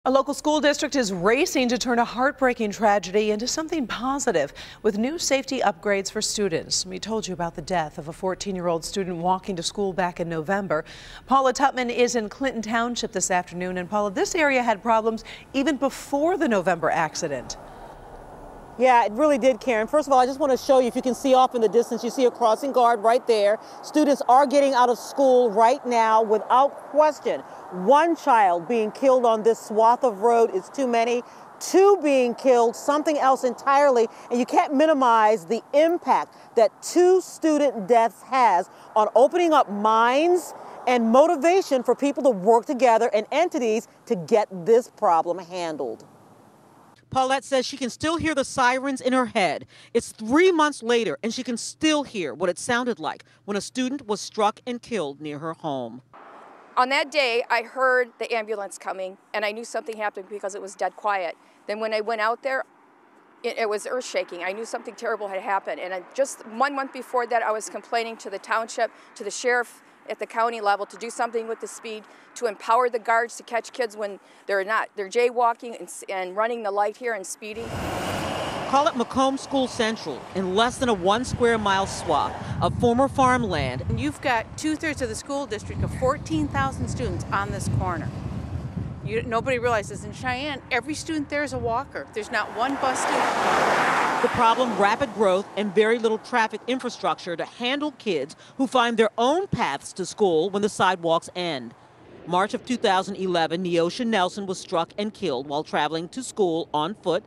A local school district is racing to turn a heartbreaking tragedy into something positive with new safety upgrades for students. We told you about the death of a 14-year-old student walking to school back in November. Paula Tutman is in Clinton Township this afternoon. And Paula, this area had problems even before the November accident. Yeah, it really did, Karen. First of all, I just want to show you, if you can see off in the distance, you see a crossing guard right there. Students are getting out of school right now without question. One child being killed on this swath of road is too many. Two being killed, something else entirely. And you can't minimize the impact that two student deaths has on opening up minds and motivation for people to work together and entities to get this problem handled. Paulette says she can still hear the sirens in her head. It's 3 months later, and she can still hear what it sounded like when a student was struck and killed near her home. On that day, I heard the ambulance coming, and I knew something happened because it was dead quiet. Then when I went out there, it was earth-shaking. I knew something terrible had happened. And just 1 month before that, I was complaining to the township, to the sheriff at the county level to do something with the speed, to empower the guards to catch kids when they're jaywalking and running the light here and speeding. Call it Macomb School Central, in less than a 1 square mile swath of former farmland. You've got 2/3 of the school district of 14,000 students on this corner. Nobody realizes in Cheyenne, every student there is a walker. There's not one bus student. The problem, rapid growth and very little traffic infrastructure to handle kids who find their own paths to school when the sidewalks end. March of 2011, Neosha Nelson was struck and killed while traveling to school on foot.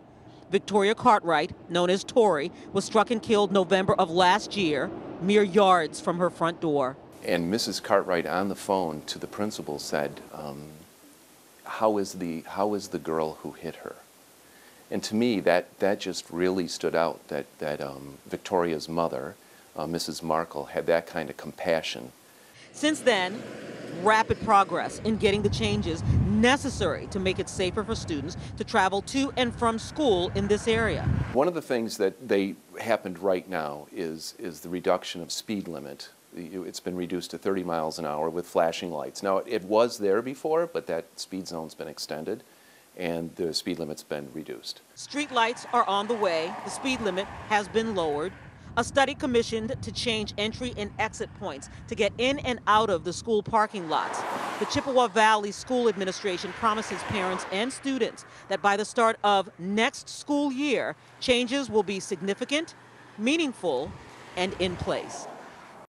Victoria Cartwright, known as Tori, was struck and killed November of last year, mere yards from her front door. And Mrs. Cartwright on the phone to the principal said, how is the girl who hit her? And to me, that just really stood out, that Victoria's mother, Mrs. Markle, had that kind of compassion. Since then, rapid progress in getting the changes necessary to make it safer for students to travel to and from school in this area. One of the things that happened right now is the reduction of speed limit. It's been reduced to 30 miles an hour with flashing lights. Now, it was there before, but that speed zone's been extended and the speed limit's been reduced. Street lights are on the way. The speed limit has been lowered. A study commissioned to change entry and exit points to get in and out of the school parking lots. The Chippewa Valley School Administration promises parents and students that by the start of next school year, changes will be significant, meaningful, and in place.